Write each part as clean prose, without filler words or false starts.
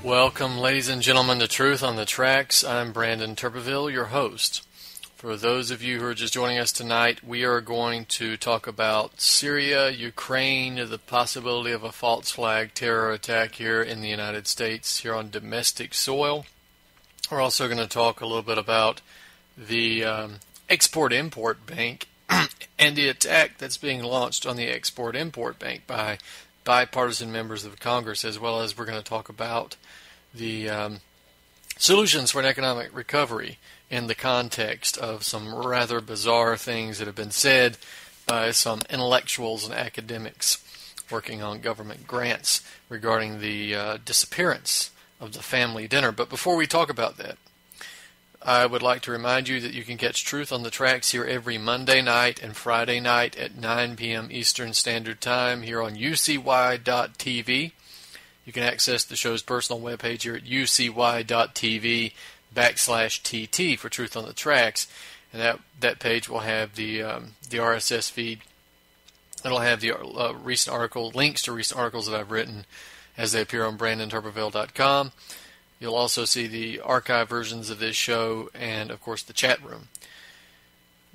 Welcome, ladies and gentlemen, to Truth on the Tracks. I'm Brandon Turbeville, your host. For those of you who are just joining us tonight, we are going to talk about Syria, Ukraine, the possibility of a false flag terror attack here in the United States, here on domestic soil. We're also going to talk a little bit about the Export-Import Bank and the attack that's being launched on the Export-Import Bank by bipartisan members of Congress, as well as we're going to talk about the solutions for an economic recovery in the context of some rather bizarre things that have been said by some intellectuals and academics working on government grants regarding the disappearance of the family dinner. But before we talk about that, I would like to remind you that you can catch Truth on the Tracks here every Monday night and Friday night at 9 p.m. Eastern Standard Time here on ucy.tv. You can access the show's personal webpage here at ucy.tv/TT for Truth on the Tracks. And that page will have the RSS feed. It'll have the recent article, links to recent articles that I've written as they appear on BrandonTurbeville.com. You'll also see the archive versions of this show and, of course, the chat room.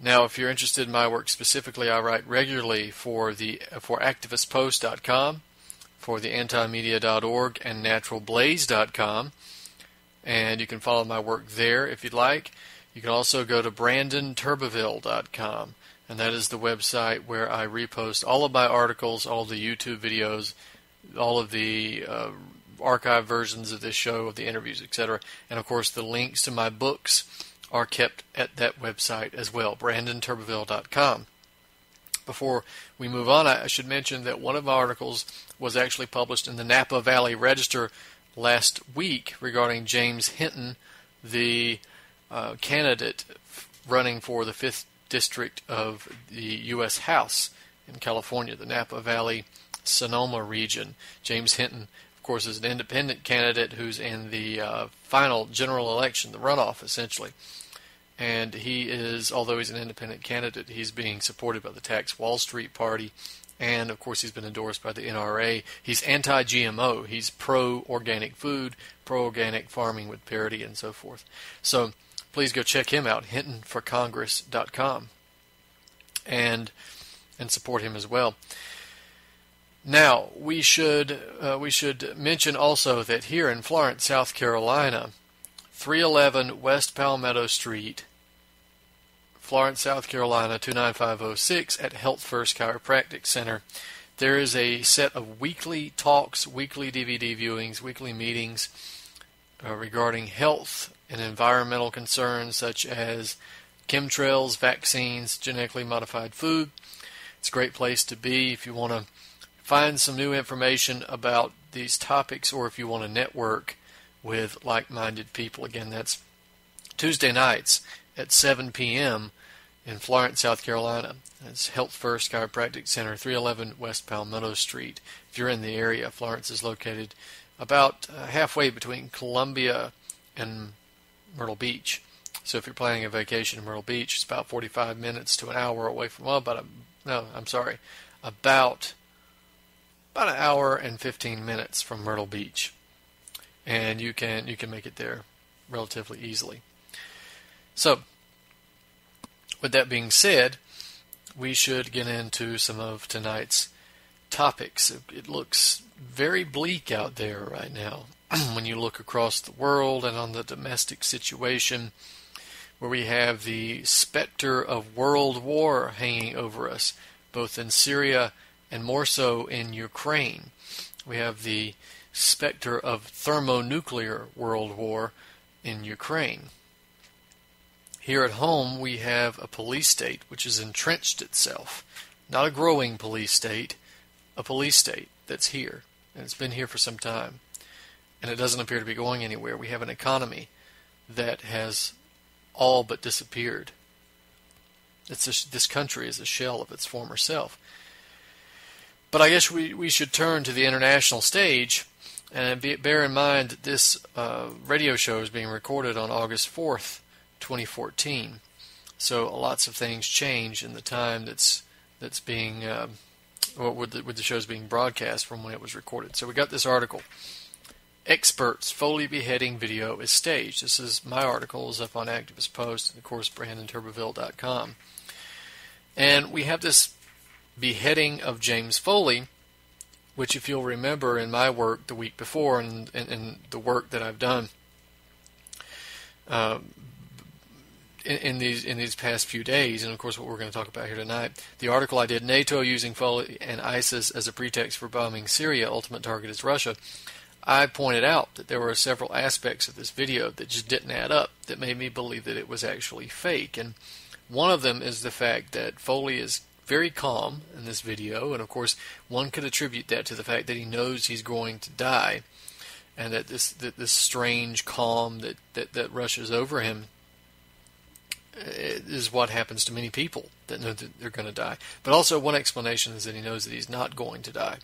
Now, if you're interested in my work specifically, I write regularly for ActivistPost.com, for the Antimedia.org, and NaturalBlaze.com, and you can follow my work there if you'd like. You can also go to BrandonTurbeville.com, and that is the website where I repost all of my articles, all the YouTube videos, all of the archive versions of this show, of the interviews, etc. And, of course, the links to my books are kept at that website as well, BrandonTurbeville.com. Before we move on, I should mention that one of my articles was actually published in the Napa Valley Register last week regarding James Hinton, the candidate running for the 5th District of the U.S. House in California, the Napa Valley Sonoma region. James Hinton, of course, is an independent candidate who's in the final general election, the runoff, essentially. And he is, although he's an independent candidate, he's being supported by the Tax Wall Street Party, and, of course, he's been endorsed by the NRA. He's anti-GMO. He's pro-organic food, pro-organic farming with parity, and so forth. So please go check him out, HintonForCongress.com, and support him as well. Now, we should mention also that here in Florence, South Carolina, 311 West Palmetto Street, Florence, South Carolina, 29506 at Health First Chiropractic Center, there is a set of weekly talks, weekly DVD viewings, weekly meetings regarding health and environmental concerns such as chemtrails, vaccines, genetically modified food. It's a great place to be if you want to find some new information about these topics, or if you want to network with like-minded people. Again, that's Tuesday nights at 7 p.m. in Florence, South Carolina. It's Health First Chiropractic Center, 311 West Palmetto Street. If you're in the area, Florence is located about halfway between Columbia and Myrtle Beach. So if you're planning a vacation in Myrtle Beach, it's about 45 minutes to an hour away from, about an hour and 15 minutes from Myrtle Beach. And you can make it there relatively easily. So, with that being said, we should get into some of tonight's topics. It looks very bleak out there right now when you look across the world and on the domestic situation, where we have the specter of world war hanging over us, both in Syria and more so in Ukraine. We have the specter of thermonuclear world war in Ukraine. Here at home, we have a police state which has entrenched itself. Not a growing police state, a police state that's here. And it's been here for some time. And it doesn't appear to be going anywhere. We have an economy that has all but disappeared. This country is a shell of its former self. But I guess we should turn to the international stage and bear in mind that this radio show is being recorded on August 4th, 2014. So lots of things change in the time that's being, with the show's being broadcast from when it was recorded. So we got this article. experts Foley beheading video is staged. This is my article, is up on Activist Post, and of course BrandonTurbeville.com. And we have this beheading of James Foley, which, if you'll remember in my work the week before and the work that I've done in these past few days, and of course what we're going to talk about here tonight, the article I did, NATO using Foley and ISIS as a pretext for bombing Syria, ultimate target is Russia, I pointed out that there were several aspects of this video that just didn't add up, that made me believe that it was actually fake. And one of them is the fact that Foley is very calm in this video, and of course one could attribute that to the fact that he knows he's going to die, and that this strange calm that rushes over him is what happens to many people that know that they're going to die. But also one explanation is that he knows that he's not going to die.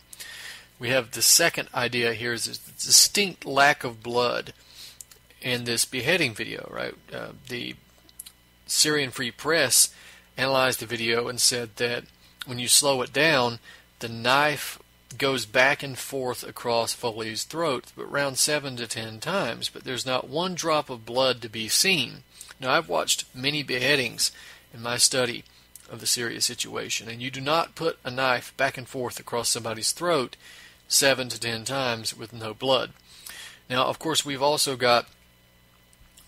We have the second idea here is this distinct lack of blood in this beheading video, right? The Syrian Free Press analyzed the video and said that when you slow it down, the knife goes back and forth across Foley's throat around 7 to 10 times, but there's not one drop of blood to be seen. Now, I've watched many beheadings in my study of the Syria situation, and you do not put a knife back and forth across somebody's throat 7 to 10 times with no blood. Now, of course, we've also got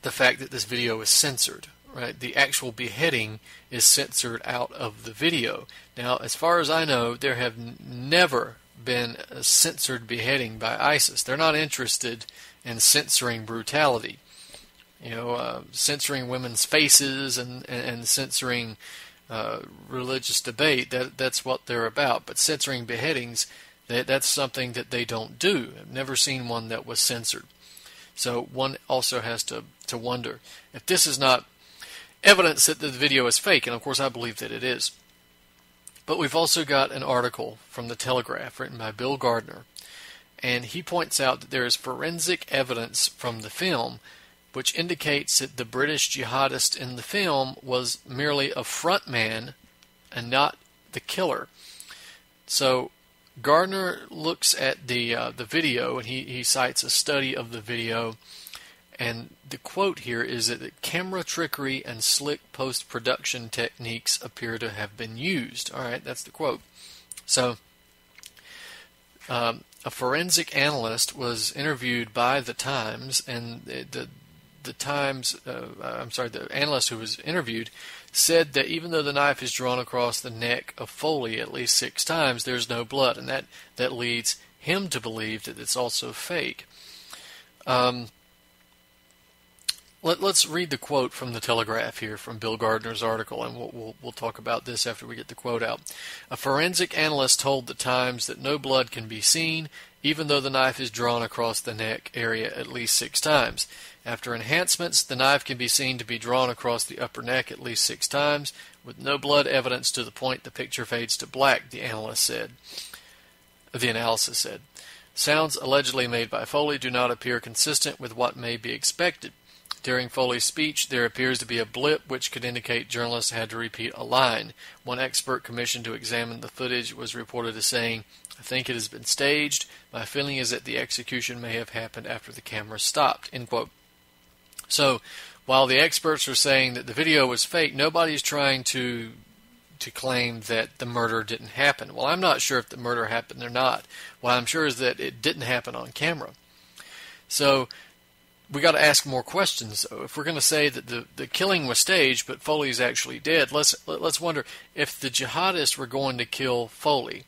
the fact that this video is censored, right? The actual beheading is censored out of the video. Now, as far as I know, there have never been a censored beheading by ISIS. They're not interested in censoring brutality. Censoring women's faces and censoring religious debate, that's what they're about. But censoring beheadings, that's something that they don't do. I've never seen one that was censored. So one also has to wonder if this is not evidence that the video is fake, and of course I believe that it is. But we've also got an article from the Telegraph written by Bill Gardner, and he points out that there is forensic evidence from the film which indicates that the British jihadist in the film was merely a front man and not the killer. So Gardner looks at the video, and he cites a study of the video, and the quote here is that camera trickery and slick post-production techniques appear to have been used. All right, that's the quote. So a forensic analyst was interviewed by The Times, and the analyst who was interviewed said that even though the knife is drawn across the neck of Foley at least 6 times, there's no blood, and that leads him to believe that it's also fake. Let's read the quote from the Telegraph here from Bill Gardner's article, and we'll talk about this after we get the quote out. A forensic analyst told The Times that no blood can be seen, even though the knife is drawn across the neck area at least 6 times. After enhancements, the knife can be seen to be drawn across the upper neck at least 6 times, with no blood evidence to the point the picture fades to black, the analysis said. Sounds allegedly made by Foley do not appear consistent with what may be expected. During Foley's speech, there appears to be a blip which could indicate journalists had to repeat a line. One expert commissioned to examine the footage was reported as saying, "I think it has been staged. My feeling is that the execution may have happened after the camera stopped," end quote. So, while the experts are saying that the video was fake, nobody's trying to claim that the murder didn't happen. Well, I'm not sure if the murder happened or not. What I'm sure is that it didn't happen on camera. So, we got to ask more questions. So if we're going to say that the killing was staged, but Foley's actually dead, let's wonder if the jihadists were going to kill Foley,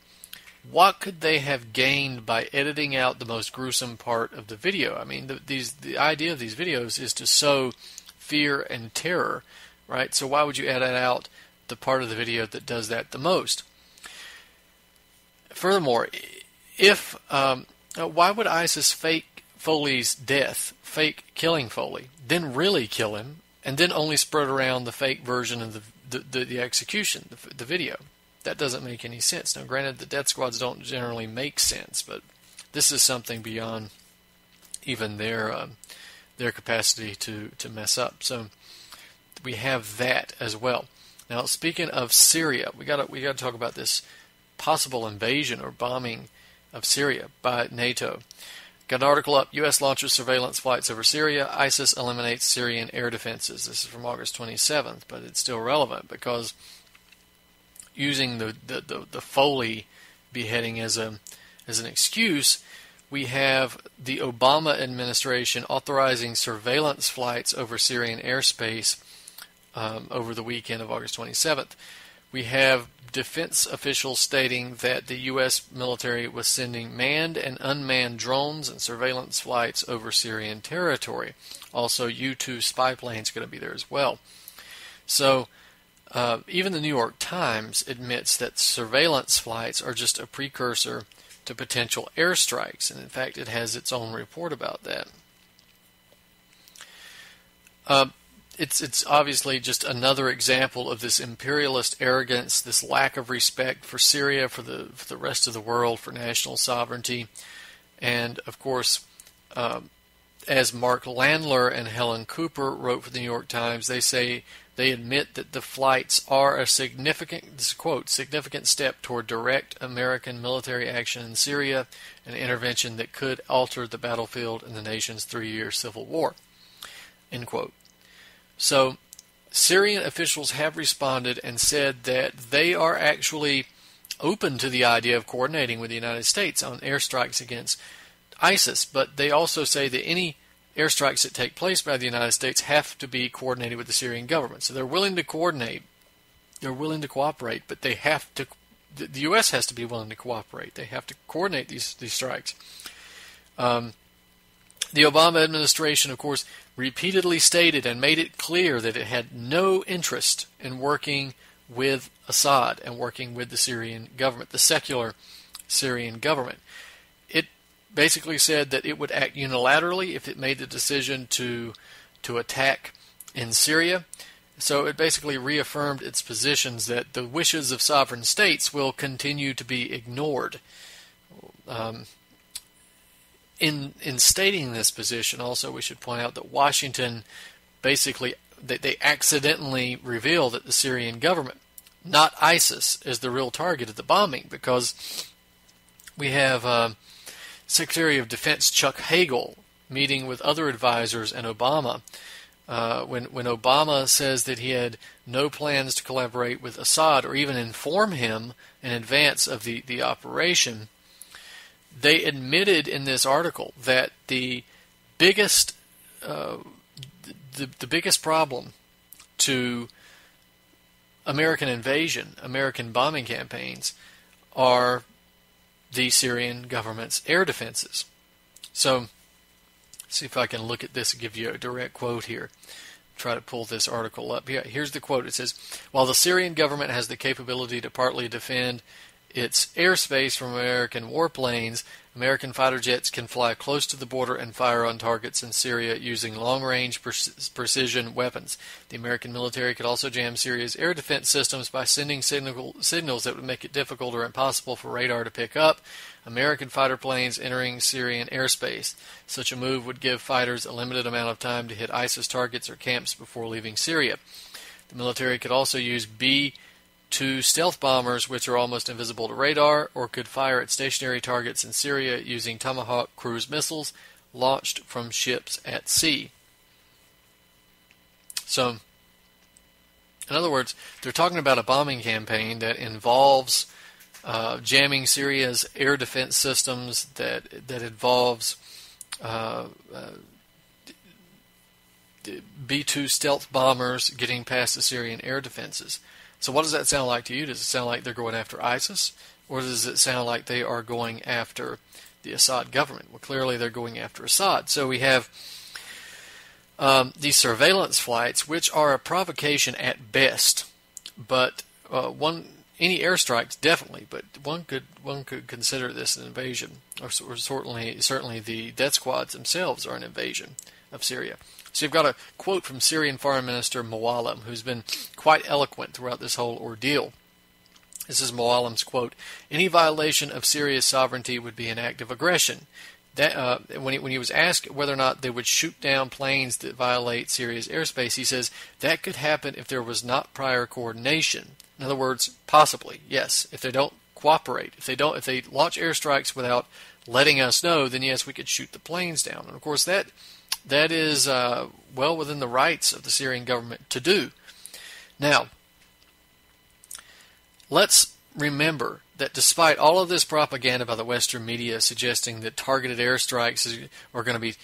what could they have gained by editing out the most gruesome part of the video? I mean, the idea of these videos is to sow fear and terror, right? So why would you edit out the part of the video that does that the most? Furthermore, why would ISIS fake Foley's death, fake killing Foley, then really kill him, and then only spread around the fake version of the execution, the video? That doesn't make any sense. Now, granted, the death squads don't generally make sense, but this is something beyond even their capacity to mess up. So we have that as well. Now, speaking of Syria, we got to talk about this possible invasion or bombing of Syria by NATO. Got an article up, U.S. launches surveillance flights over Syria, ISIS eliminates Syrian air defenses. This is from August 27th, but it's still relevant because using the Foley beheading as an excuse, we have the Obama administration authorizing surveillance flights over Syrian airspace over the weekend of August 27th. We have defense officials stating that the U.S. military was sending manned and unmanned drones and surveillance flights over Syrian territory. Also, U-2 spy planes going to be there as well. So, even the New York Times admits that surveillance flights are just a precursor to potential airstrikes, and in fact, it has its own report about that. It's obviously just another example of this imperialist arrogance, this lack of respect for Syria, for the rest of the world, for national sovereignty, and of course, as Mark Landler and Helen Cooper wrote for the New York Times, they admit that the flights are a significant, this quote, significant step toward direct American military action in Syria, an intervention that could alter the battlefield in the nation's 3-year civil war, end quote. So, Syrian officials have responded and said that they are actually open to the idea of coordinating with the United States on airstrikes against ISIS, but they also say that any airstrikes that take place by the United States have to be coordinated with the Syrian government. So they're willing to coordinate, they're willing to cooperate, but they have to, the U.S. has to be willing to cooperate. They have to coordinate these strikes. The Obama administration, of course, repeatedly stated and made it clear that it had no interest in working with Assad and working with the Syrian government, the secular Syrian government. It basically said that it would act unilaterally if it made the decision to attack in Syria. So it basically reaffirmed its positions that the wishes of sovereign states will continue to be ignored. In stating this position, also we should point out that Washington basically they accidentally revealed that the Syrian government, not ISIS, is the real target of the bombing, because we have Secretary of Defense Chuck Hagel meeting with other advisors and Obama. When Obama says that he had no plans to collaborate with Assad or even inform him in advance of the operation, they admitted in this article that the biggest the biggest problem to American invasion, American bombing campaigns, are the Syrian government's air defenses. So, see if I can look at this and give you a direct quote here. Try to pull this article up. Here's the quote. It says, "While the Syrian government has the capability to partly defend its airspace from American warplanes, American fighter jets can fly close to the border and fire on targets in Syria using long-range precision weapons. The American military could also jam Syria's air defense systems by sending signals that would make it difficult or impossible for radar to pick up American fighter planes entering Syrian airspace. Such a move would give fighters a limited amount of time to hit ISIS targets or camps before leaving Syria. The military could also use B-2 stealth bombers, which are almost invisible to radar, or could fire at stationary targets in Syria using Tomahawk cruise missiles launched from ships at sea." So, in other words, they're talking about a bombing campaign that involves jamming Syria's air defense systems, that involves B-2 stealth bombers getting past the Syrian air defenses. So what does that sound like to you? Does it sound like they're going after ISIS? Or does it sound like they are going after the Assad government? Well, clearly they're going after Assad. So we have these surveillance flights, which are a provocation at best, but any airstrikes definitely, but one could consider this an invasion, or certainly the death squads themselves are an invasion of Syria. So you've got a quote from Syrian Foreign Minister Moallem, who's been quite eloquent throughout this whole ordeal. This is Moallem's quote: "Any violation of Syria's sovereignty would be an act of aggression." That when he was asked whether or not they would shoot down planes that violate Syria's airspace, he says that could happen if there was not prior coordination. In other words, possibly, yes. If they don't cooperate. If they launch airstrikes without letting us know, then yes, we could shoot the planes down. And of course, that is well within the rights of the Syrian government to do. Now, let's remember that despite all of this propaganda by the Western media suggesting that targeted airstrikes are going to be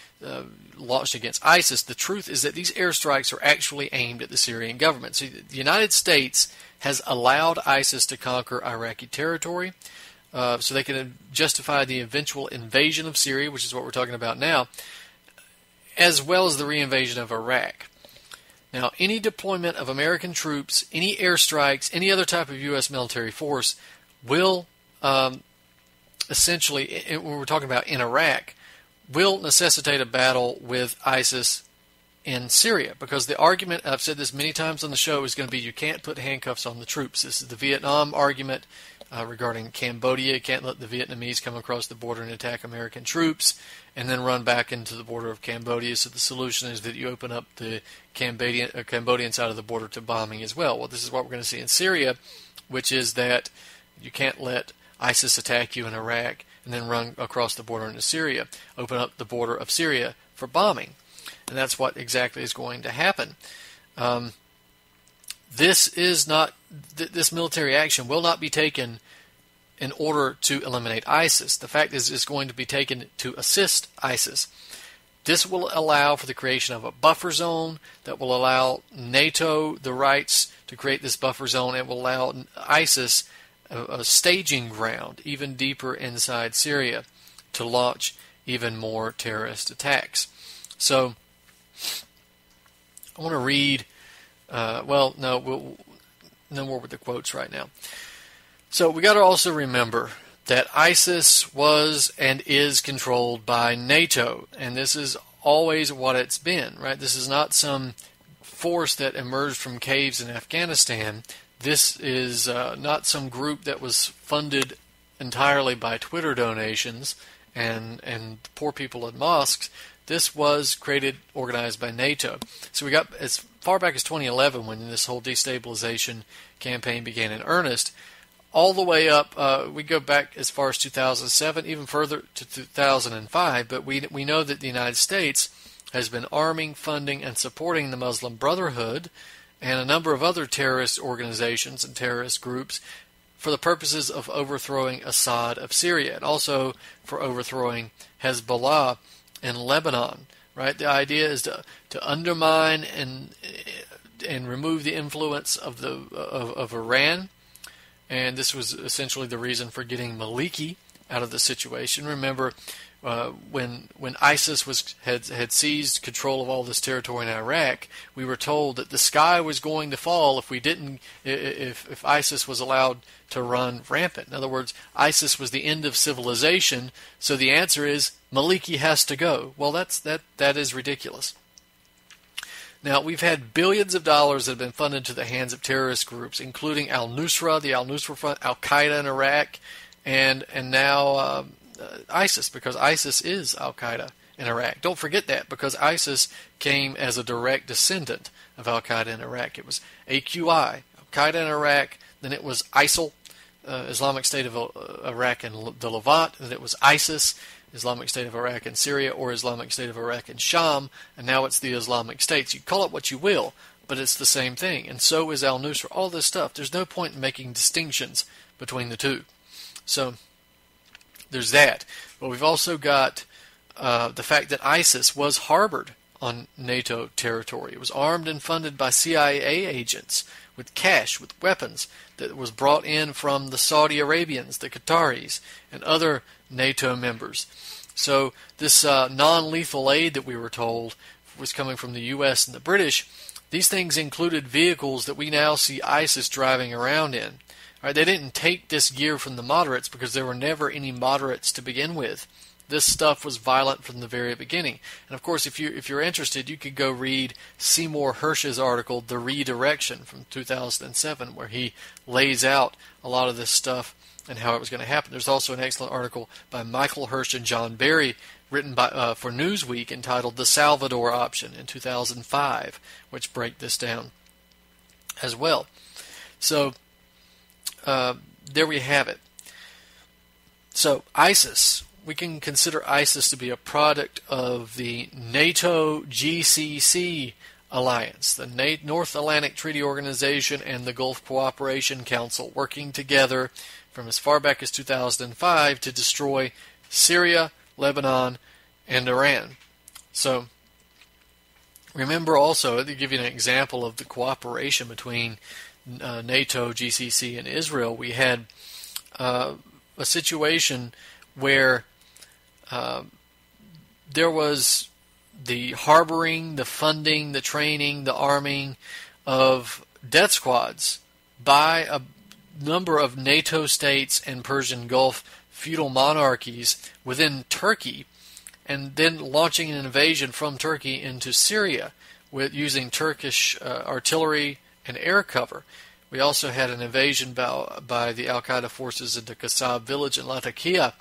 launched against ISIS, the truth is that these airstrikes are actually aimed at the Syrian government. So the United States has allowed ISIS to conquer Iraqi territory so they can justify the eventual invasion of Syria, which is what we're talking about now, as well as the reinvasion of Iraq. Now, any deployment of American troops, any airstrikes, any other type of U.S. military force will essentially, when we're talking about in Iraq, will necessitate a battle with ISIS in Syria. Because the argument, I've said this many times on the show, is going to be you can't put handcuffs on the troops. This is the Vietnam argument regarding Cambodia. You can't let the Vietnamese come across the border and attack American troops and then run back into the border of Cambodia. So the solution is that you open up the Cambodian side of the border to bombing as well. Well, this is what we're going to see in Syria, which is that you can't let ISIS attack you in Iraq and then run across the border into Syria. Open up the border of Syria for bombing. And that's what exactly is going to happen. This military action will not be taken in order to eliminate ISIS. The fact is it's going to be taken to assist ISIS. This will allow for the creation of a buffer zone that will allow NATO the rights to create this buffer zone. It will allow ISIS a staging ground even deeper inside Syria to launch even more terrorist attacks. So I want to read, no more with the quotes right now. So we got to also remember that ISIS was and is controlled by NATO, and this is always what it's been, right? This is not some force that emerged from caves in Afghanistan. This is not some group that was funded entirely by Twitter donations and poor people at mosques. This was organized by NATO. So we got as far back as 2011 when this whole destabilization campaign began in earnest, all the way up, we go back as far as 2007, even further to 2005, but we know that the United States has been arming, funding, and supporting the Muslim Brotherhood and a number of other terrorist organizations and terrorist groups for the purposes of overthrowing Assad of Syria, and also for overthrowing Hezbollah in Lebanon. Right? The idea is to undermine and remove the influence of Iran. And this was essentially the reason for getting Maliki out of the situation. Remember, when ISIS had seized control of all this territory in Iraq, we were told that the sky was going to fall if ISIS was allowed to run rampant. In other words, ISIS was the end of civilization. So the answer is Maliki has to go. Well, that is ridiculous. Now, we've had billions of dollars that have been funded to the hands of terrorist groups, including al-Nusra, the al-Nusra Front, al-Qaeda in Iraq, and now ISIS, because ISIS is al-Qaeda in Iraq. Don't forget that, because ISIS came as a direct descendant of al-Qaeda in Iraq. It was AQI, al-Qaeda in Iraq, then it was ISIL, Islamic State of Iraq and the Levant, and then it was ISIS, Islamic State of Iraq and Syria, or Islamic State of Iraq and Sham, and now it's the Islamic States. You call it what you will, but it's the same thing. And so is al-Nusra. All this stuff. There's no point in making distinctions between the two. So there's that. But we've also got the fact that ISIS was harbored on NATO territory. It was armed and funded by CIA agents with cash, with weapons that was brought in from the Saudi Arabians, the Qataris, and other NATO members. So this non-lethal aid that we were told was coming from the U.S. and the British. These things included vehicles that we now see ISIS driving around in. All right, they didn't take this gear from the moderates because there were never any moderates to begin with. This stuff was violent from the very beginning. And of course, if you're interested, you could go read Seymour Hersh's article, The Redirection, from 2007, where he lays out a lot of this stuff and how it was going to happen. There's also an excellent article by Michael Hirsch and John Barry written for Newsweek entitled The Salvador Option in 2005, which break this down as well. So there we have it. So ISIS, we can consider ISIS to be a product of the NATO GCC alliance, the North Atlantic Treaty Organization and the Gulf Cooperation Council, working together from as far back as 2005 to destroy Syria, Lebanon, and Iran. So remember also, to give you an example of the cooperation between NATO, GCC, and Israel, we had a situation where there was the harboring, the funding, the training, the arming of death squads by a number of NATO states and Persian Gulf feudal monarchies within Turkey, and then launching an invasion from Turkey into Syria with using Turkish artillery and air cover. We also had an invasion by the Al-Qaeda forces into Qasab village in Latakia,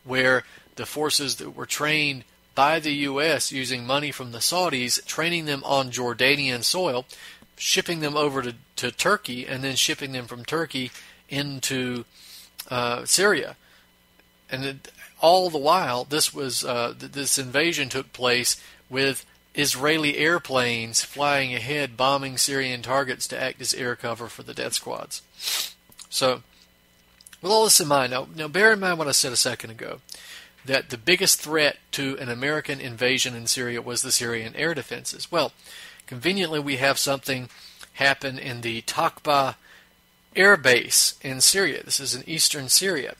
where the forces that were trained by the U.S. using money from the Saudis, training them on Jordanian soil, shipping them over to Turkey, and then shipping them from Turkey into Syria. And all the while, this invasion took place with Israeli airplanes flying ahead, bombing Syrian targets to act as air cover for the death squads. So, with all this in mind, now bear in mind what I said a second ago, that the biggest threat to an American invasion in Syria was the Syrian air defenses. Well, conveniently we have something happen in the Takba air base in Syria. This is in eastern Syria.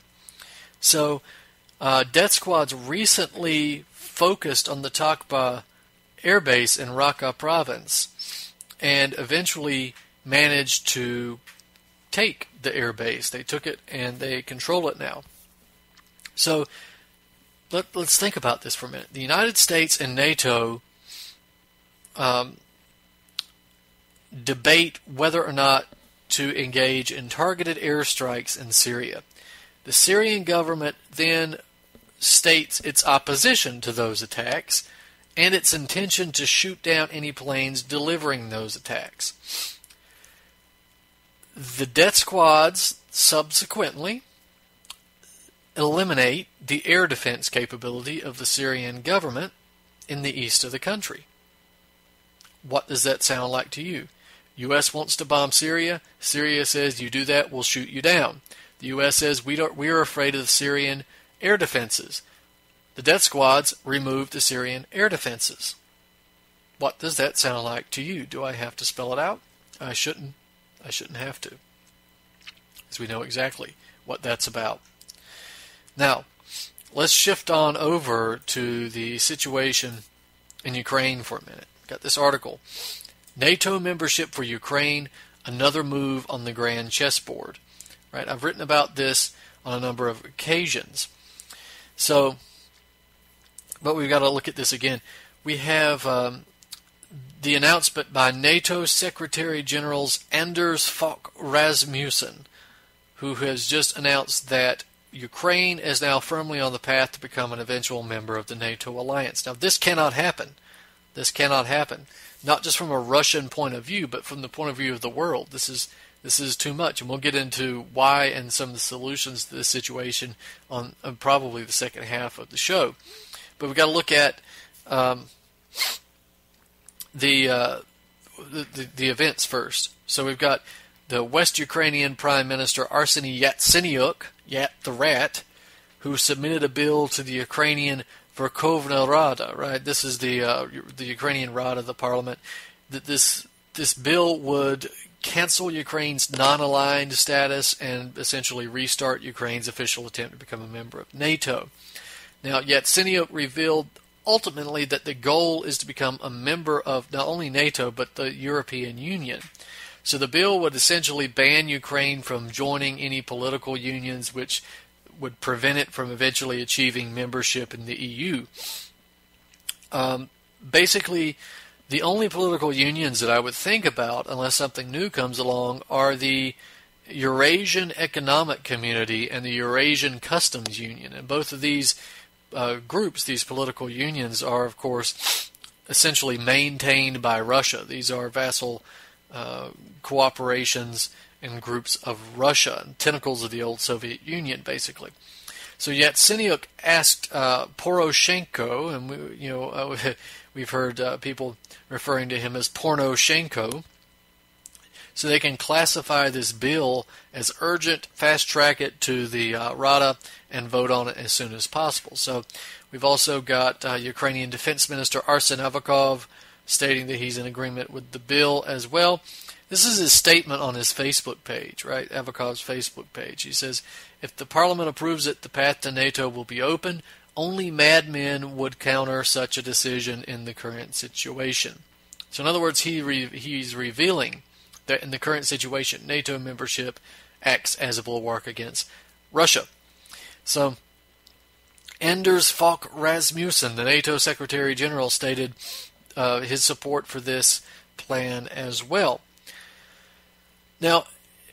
So, death squads recently focused on the Takba air base in Raqqa province and eventually managed to take the air base. They took it and they control it now. So let's think about this for a minute. The United States and NATO debate whether or not to engage in targeted airstrikes in Syria. The Syrian government then states its opposition to those attacks and its intention to shoot down any planes delivering those attacks. The death squads subsequently eliminate the air defense capability of the Syrian government in the east of the country. What does that sound like to you? U.S. wants to bomb Syria. Syria says, you do that, we'll shoot you down. The U.S. says, we are afraid of the Syrian air defenses. The death squads remove the Syrian air defenses. What does that sound like to you? Do I have to spell it out? I shouldn't. I shouldn't have to, because we know exactly what that's about. Now, let's shift on over to the situation in Ukraine for a minute. Got this article. NATO membership for Ukraine, another move on the grand chessboard. Right? I've written about this on a number of occasions. So, but we've got to look at this again. We have the announcement by NATO Secretary Generals Anders Fogh Rasmussen, who has just announced that Ukraine is now firmly on the path to become an eventual member of the NATO alliance. Now, this cannot happen. This cannot happen. Not just from a Russian point of view, but from the point of view of the world. This is too much, and we'll get into why and some of the solutions to this situation on probably the second half of the show. But we've got to look at the events first. So we've got the West Ukrainian Prime Minister Arseniy Yatsenyuk, Yat the Rat, who submitted a bill to the Ukrainian Verkhovna Rada. Right, this is the Ukrainian Rada, the parliament. That this bill would cancel Ukraine's non-aligned status and essentially restart Ukraine's official attempt to become a member of NATO. Now, Yatsenyuk revealed ultimately that the goal is to become a member of not only NATO but the European Union. So the bill would essentially ban Ukraine from joining any political unions, which would prevent it from eventually achieving membership in the EU. Basically, the only political unions that I would think about, unless something new comes along, are the Eurasian Economic Community and the Eurasian Customs Union. And both of these groups, these political unions, are, of course, essentially maintained by Russia. These are vassal cooperations and groups of Russia, tentacles of the old Soviet Union, basically. So Yatsenyuk asked Poroshenko, and we've heard people referring to him as Pornoshenko, so they can classify this bill as urgent, fast-track it to the Rada, and vote on it as soon as possible. So we've also got Ukrainian Defense Minister Arsen Avakov stating that he's in agreement with the bill as well. This is his statement on his Facebook page, right? Avakov's Facebook page. He says, if the parliament approves it, the path to NATO will be open. Only madmen would counter such a decision in the current situation. So in other words, he's revealing that in the current situation, NATO membership acts as a bulwark against Russia. So Anders Fogh Rasmussen, the NATO Secretary General, stated his support for this plan as well. Now,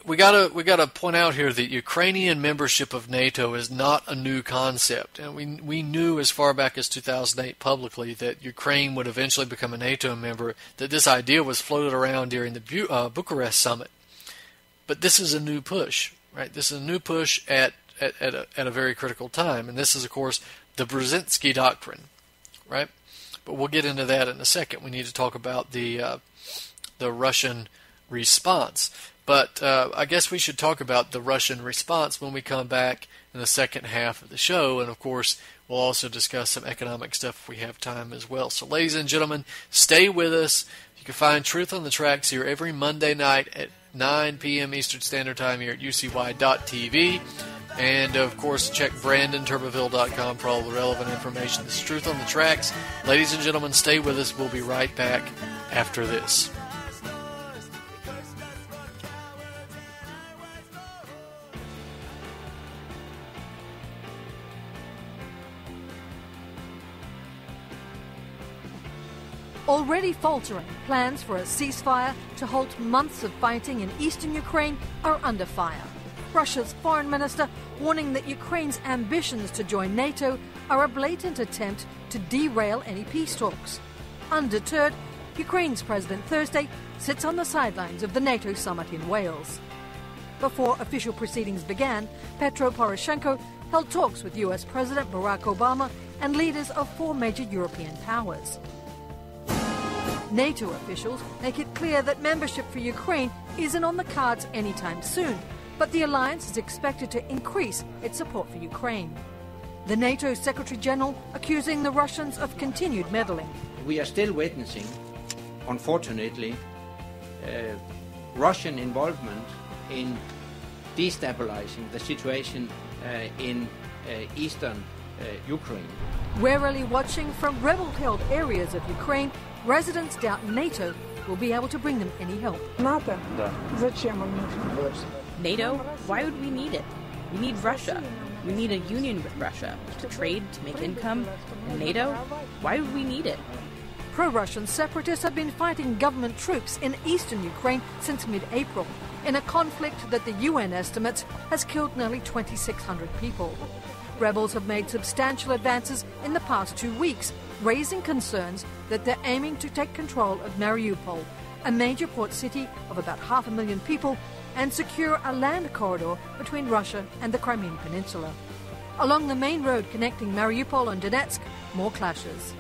we gotta point out here that Ukrainian membership of NATO is not a new concept, and we knew as far back as 2008 publicly that Ukraine would eventually become a NATO member. That this idea was floated around during the Bucharest summit, but this is a new push, right? This is a new push at a very critical time, and this is, of course, the Brzezinski Doctrine, right? But we'll get into that in a second. We need to talk about the Russian response. But I guess we should talk about the Russian response when we come back in the second half of the show. And, of course, we'll also discuss some economic stuff if we have time as well. So, ladies and gentlemen, stay with us. You can find Truth on the Tracks here every Monday night at 9 p.m. Eastern Standard Time here at ucy.tv. And, of course, check BrandonTurbeville.com for all the relevant information. This is Truth on the Tracks. Ladies and gentlemen, stay with us. We'll be right back after this. Already faltering, plans for a ceasefire to halt months of fighting in eastern Ukraine are under fire. Russia's foreign minister warning that Ukraine's ambitions to join NATO are a blatant attempt to derail any peace talks. Undeterred, Ukraine's president Thursday sits on the sidelines of the NATO summit in Wales. Before official proceedings began, Petro Poroshenko held talks with US President Barack Obama and leaders of 4 major European powers. NATO officials make it clear that membership for Ukraine isn't on the cards anytime soon, but the alliance is expected to increase its support for Ukraine. The NATO Secretary General accusing the Russians of continued meddling. We are still witnessing, unfortunately, Russian involvement in destabilizing the situation in eastern Ukraine. Warily watching from rebel-held areas of Ukraine, residents doubt NATO will be able to bring them any help. NATO? Why would we need it? We need Russia. We need a union with Russia to trade, to make income. And NATO? Why would we need it? Pro-Russian separatists have been fighting government troops in eastern Ukraine since mid-April, in a conflict that the UN estimates has killed nearly 2,600 people. Rebels have made substantial advances in the past 2 weeks, raising concerns that they're aiming to take control of Mariupol, a major port city of about 500,000 people, and secure a land corridor between Russia and the Crimean Peninsula. Along the main road connecting Mariupol and Donetsk, more clashes.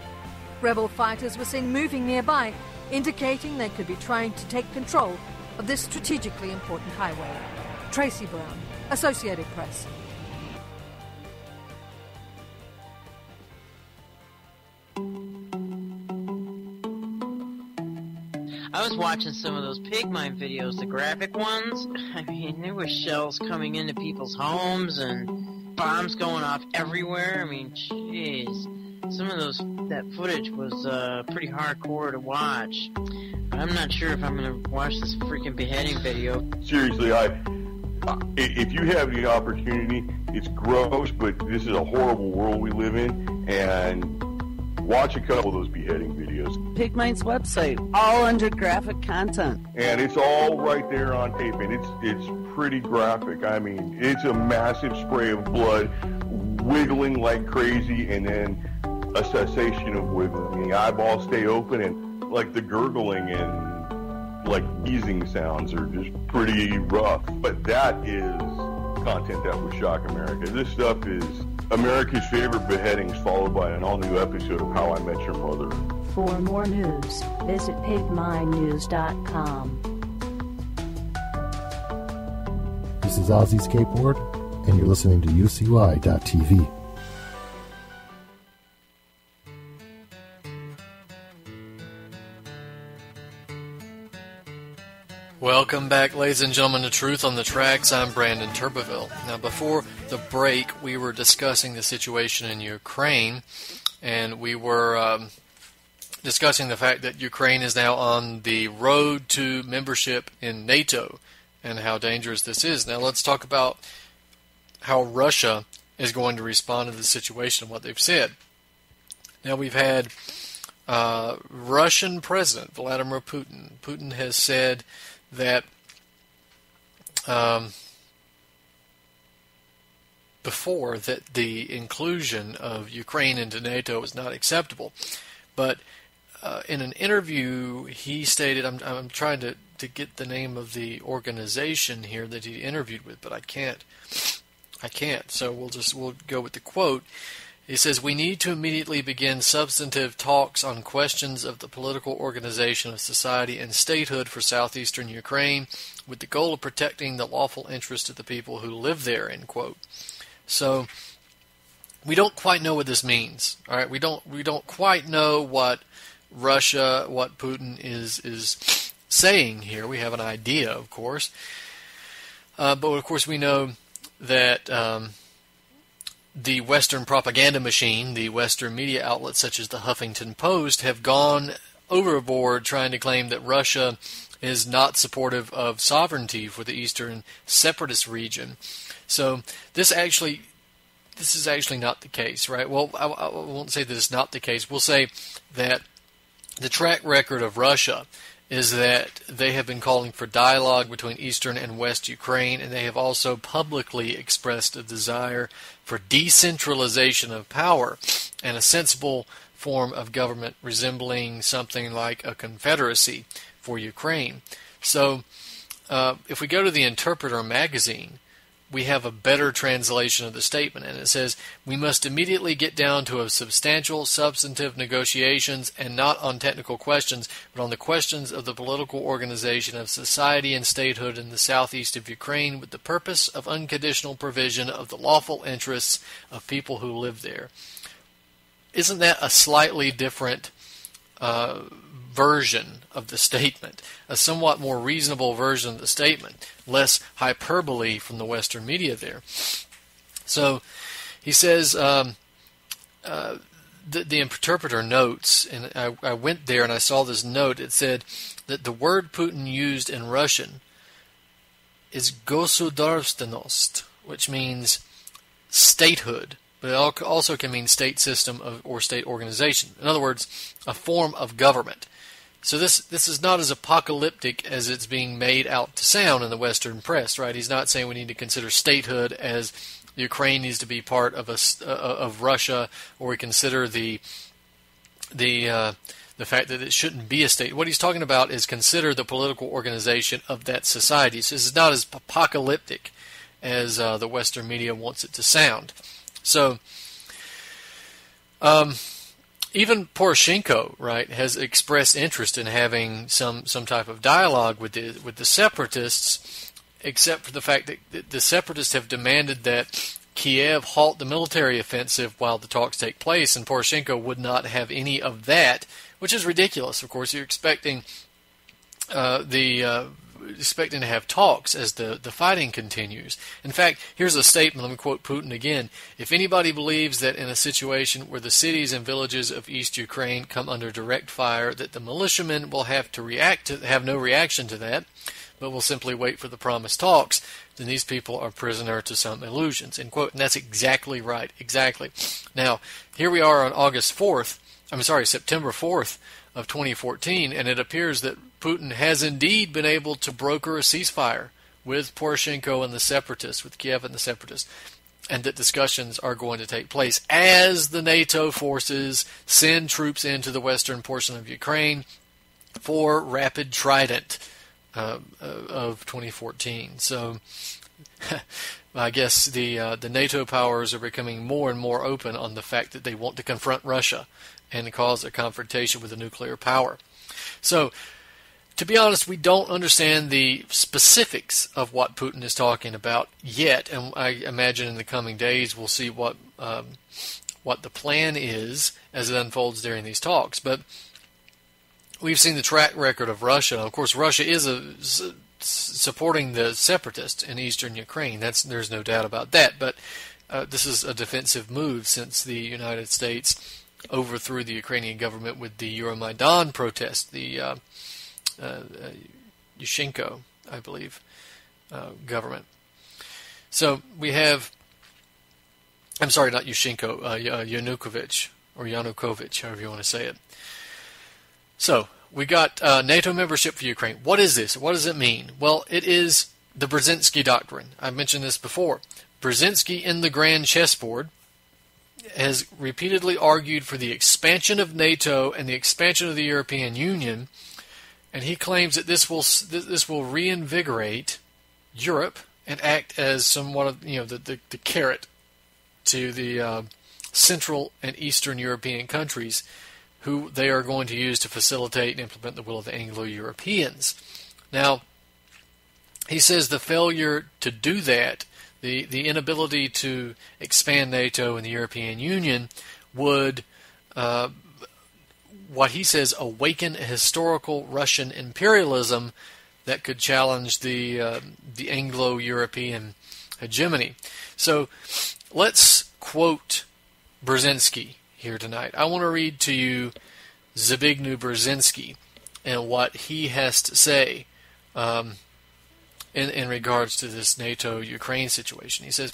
Rebel fighters were seen moving nearby, indicating they could be trying to take control of this strategically important highway. Tracy Brown, Associated Press. I was watching some of those pig mine videos, the graphic ones. I mean, there were shells coming into people's homes and bombs going off everywhere. I mean, jeez. Some of that footage was pretty hardcore to watch. But I'm not sure if I'm going to watch this freaking beheading video. Seriously, if you have the opportunity, it's gross, but this is a horrible world we live in, and watch a couple of those beheading videos. Pigmine's website, all under graphic content. And it's all right there on tape, and it's pretty graphic. I mean, it's a massive spray of blood, wiggling like crazy, and then a cessation of wiggling. The eyeballs stay open, and like the gurgling and like wheezing sounds are just pretty rough. But that is content that would shock America. This stuff is America's favorite beheadings, followed by an all-new episode of How I Met Your Mother. For more news, visit pigminenews.com. This is Ozzy Skateboard, and you're listening to UCY.tv. Welcome back, ladies and gentlemen, to Truth on the Tracks. I'm Brandon Turbeville. Now, before the break, we were discussing the situation in Ukraine, and we were discussing the fact that Ukraine is now on the road to membership in NATO and how dangerous this is. Now, let's talk about how Russia is going to respond to the situation and what they've said. Now, we've had Russian President Vladimir Putin. Putin has said that before that the inclusion of Ukraine into NATO is not acceptable, but in an interview he stated, I'm trying to get the name of the organization here that he interviewed with, but I can't. So we'll go with the quote. He says, "We need to immediately begin substantive talks on questions of the political organization of society and statehood for southeastern Ukraine with the goal of protecting the lawful interests of the people who live there," end quote. So we don't quite know what this means. All right, we don't quite know what Putin is saying here. We have an idea, of course. But of course we know that the Western propaganda machine, the Western media outlets such as the Huffington Post, have gone overboard trying to claim that Russia is not supportive of sovereignty for the Eastern separatist region. So this is actually not the case, right? Well, I won't say that it's not the case. We'll say that the track record of Russia is that they have been calling for dialogue between Eastern and West Ukraine, and they have also publicly expressed a desire for decentralization of power and a sensible form of government resembling something like a confederacy for Ukraine. So if we go to the Interpreter magazine, we have a better translation of the statement, and it says, "We must immediately get down to a substantial, substantive negotiations, and not on technical questions, but on the questions of the political organization of society and statehood in the southeast of Ukraine, with the purpose of unconditional provision of the lawful interests of people who live there." Isn't that a slightly different version of the statement, a somewhat more reasonable version of the statement, less hyperbole from the Western media there? So he says, the Interpreter notes, and I went there and I saw this note, it said that the word Putin used in Russian is gosudarstvenost, which means statehood, but it also can mean state system or state organization. In other words, a form of government. So this is not as apocalyptic as it's being made out to sound in the Western press, right? He's not saying we need to consider statehood as Ukraine needs to be part of Russia, or we consider the fact that it shouldn't be a state. What he's talking about is consider the political organization of that society. So this is not as apocalyptic as the Western media wants it to sound. So even Poroshenko, right, has expressed interest in having some type of dialogue with the separatists, except for the fact that the separatists have demanded that Kiev halt the military offensive while the talks take place, and Poroshenko would not have any of that, which is ridiculous. Of course, you're expecting expecting to have talks as the fighting continues. In fact, here's a statement, let me quote Putin again. "If anybody believes that in a situation where the cities and villages of East Ukraine come under direct fire, that the militiamen will have no reaction to that, but will simply wait for the promised talks, then these people are prisoner to some illusions," end quote. And that's exactly right, exactly. Now, here we are on September 4th of 2014, and it appears that Putin has indeed been able to broker a ceasefire with Poroshenko and the separatists, with Kiev and the separatists, and that discussions are going to take place as the NATO forces send troops into the western portion of Ukraine for rapid Trident of 2014. So I guess the NATO powers are becoming more and more open on the fact that they want to confront Russia and cause a confrontation with a nuclear power. So, to be honest, we don't understand the specifics of what Putin is talking about yet, and I imagine in the coming days we'll see what the plan is as it unfolds during these talks. But we've seen the track record of Russia. Of course, Russia is supporting the separatists in eastern Ukraine. There's no doubt about that. But this is a defensive move since the United States overthrew the Ukrainian government with the Euromaidan protest, the Yushchenko, I believe, government. So we have, I'm sorry, not Yushchenko, Yanukovych, however you want to say it. So we got NATO membership for Ukraine. What is this? What does it mean? Well, it is the Brzezinski Doctrine. I've mentioned this before. Brzezinski in the Grand Chessboard has repeatedly argued for the expansion of NATO and the expansion of the European Union, and he claims that this will reinvigorate Europe and act as somewhat of the carrot to the Central and Eastern European countries, who they are going to use to facilitate and implement the will of the Anglo-Europeans. Now, he says the failure to do that, the inability to expand NATO and the European Union, would, what he says, awaken a historical Russian imperialism that could challenge the Anglo-European hegemony. So let's quote Brzezinski here tonight. I want to read to you Zbigniew Brzezinski and what he has to say in regards to this NATO-Ukraine situation. He says,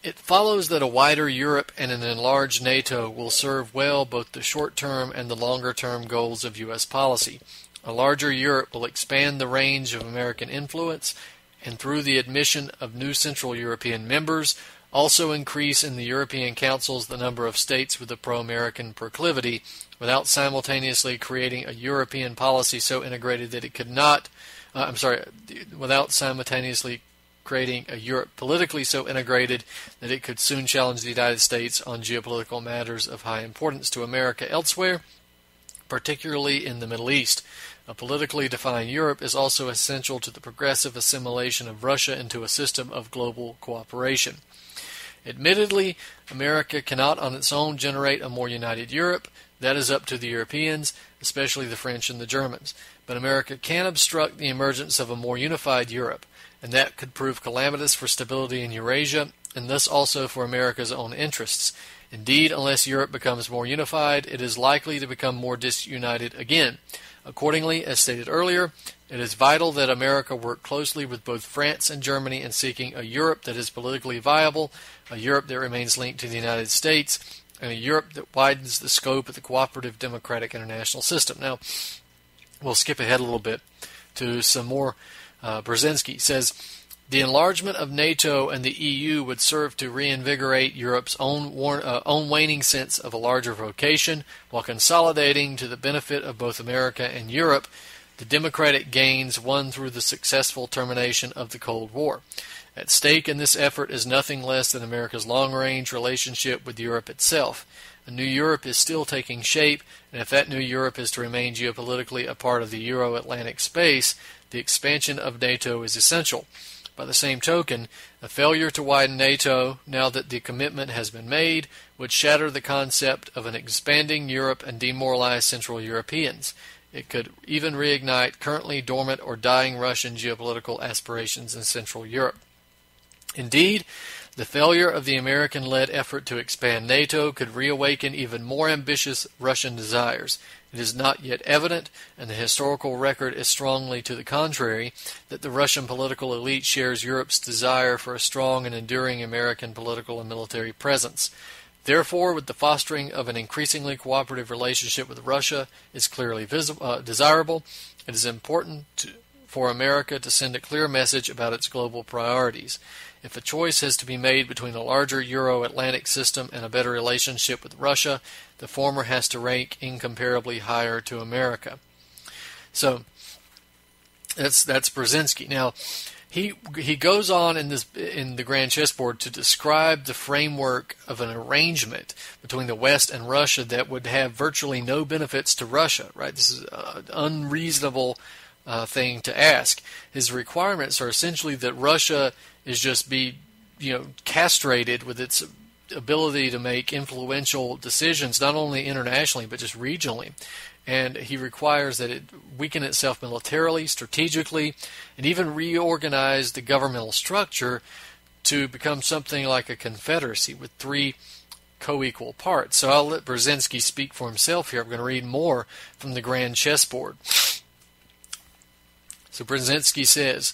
"It follows that a wider Europe and an enlarged NATO will serve well both the short-term and the longer-term goals of U.S. policy. A larger Europe will expand the range of American influence, and through the admission of new Central European members, also increase in the European councils the number of states with a pro-American proclivity, without simultaneously creating a European policy so integrated that it could not, without simultaneously creating a Europe politically so integrated that it could soon challenge the United States on geopolitical matters of high importance to America elsewhere, particularly in the Middle East. A politically defined Europe is also essential to the progressive assimilation of Russia into a system of global cooperation. Admittedly, America cannot on its own generate a more united Europe. That is up to the Europeans, especially the French and the Germans. But America can obstruct the emergence of a more unified Europe, and that could prove calamitous for stability in Eurasia, and thus also for America's own interests. Indeed, unless Europe becomes more unified, it is likely to become more disunited again. Accordingly, as stated earlier, it is vital that America work closely with both France and Germany in seeking a Europe that is politically viable, a Europe that remains linked to the United States, and a Europe that widens the scope of the cooperative democratic international system." Now, we'll skip ahead a little bit to some more. Brzezinski says, "The enlargement of NATO and the EU would serve to reinvigorate Europe's own waning sense of a larger vocation, while consolidating, to the benefit of both America and Europe, the democratic gains won through the successful termination of the Cold War. At stake in this effort is nothing less than America's long-range relationship with Europe itself. A new Europe is still taking shape, and if that new Europe is to remain geopolitically a part of the Euro-Atlantic space, the expansion of NATO is essential. By the same token, a failure to widen NATO, now that the commitment has been made, would shatter the concept of an expanding Europe and demoralize Central Europeans. It could even reignite currently dormant or dying Russian geopolitical aspirations in Central Europe. Indeed, the failure of the American-led effort to expand NATO could reawaken even more ambitious Russian desires. It is not yet evident, and the historical record is strongly to the contrary, that the Russian political elite shares Europe's desire for a strong and enduring American political and military presence. Therefore, with the fostering of an increasingly cooperative relationship with Russia is clearly desirable, it is important for America to send a clear message about its global priorities. If a choice has to be made between a larger Euro-Atlantic system and a better relationship with Russia, the former has to rank incomparably higher to America." So, That's Brzezinski. Now, he goes on in the Grand Chessboard to describe the framework of an arrangement between the West and Russia that would have virtually no benefits to Russia. Right? This is an unreasonable thing to ask. His requirements are essentially that Russia is just be castrated with its ability to make influential decisions, not only internationally but just regionally. And he requires that it weaken itself militarily, strategically, and even reorganize the governmental structure to become something like a confederacy with 3 co-equal parts. So I'll let Brzezinski speak for himself here. I'm going to read more from the Grand Chessboard. So Brzezinski says,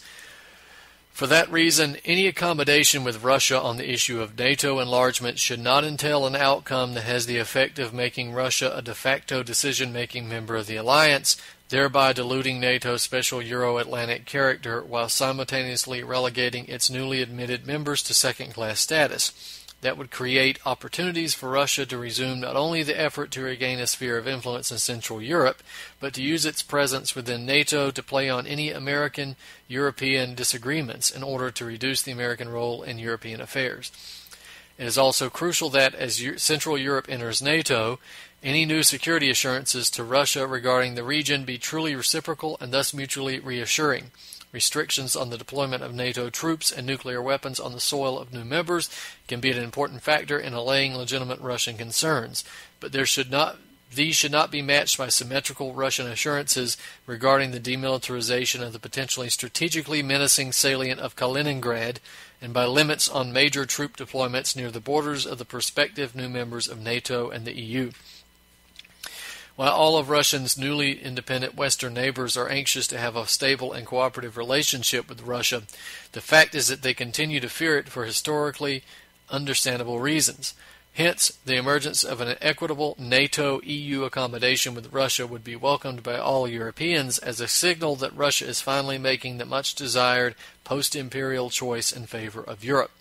"For that reason, any accommodation with Russia on the issue of NATO enlargement should not entail an outcome that has the effect of making Russia a de facto decision-making member of the alliance, thereby diluting NATO's special Euro-Atlantic character while simultaneously relegating its newly admitted members to second-class status. That would create opportunities for Russia to resume not only the effort to regain a sphere of influence in Central Europe, but to use its presence within NATO to play on any American-European disagreements in order to reduce the American role in European affairs. It is also crucial that, as Central Europe enters NATO, any new security assurances to Russia regarding the region be truly reciprocal and thus mutually reassuring. Restrictions on the deployment of NATO troops and nuclear weapons on the soil of new members can be an important factor in allaying legitimate Russian concerns, but these should not be matched by symmetrical Russian assurances regarding the demilitarization of the potentially strategically menacing salient of Kaliningrad and by limits on major troop deployments near the borders of the prospective new members of NATO and the EU. While all of Russia's newly independent Western neighbors are anxious to have a stable and cooperative relationship with Russia, the fact is that they continue to fear it for historically understandable reasons. Hence, the emergence of an equitable NATO-EU accommodation with Russia would be welcomed by all Europeans as a signal that Russia is finally making the much-desired post-imperial choice in favor of Europe.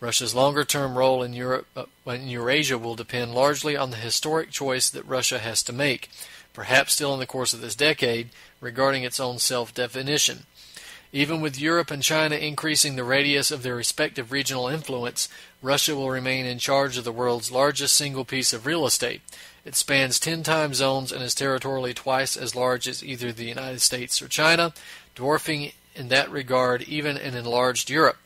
Russia's longer-term role in Eurasia will depend largely on the historic choice that Russia has to make, perhaps still in the course of this decade, regarding its own self-definition. Even with Europe and China increasing the radius of their respective regional influence, Russia will remain in charge of the world's largest single piece of real estate. It spans 10 time zones and is territorially twice as large as either the United States or China, dwarfing in that regard even an enlarged Europe.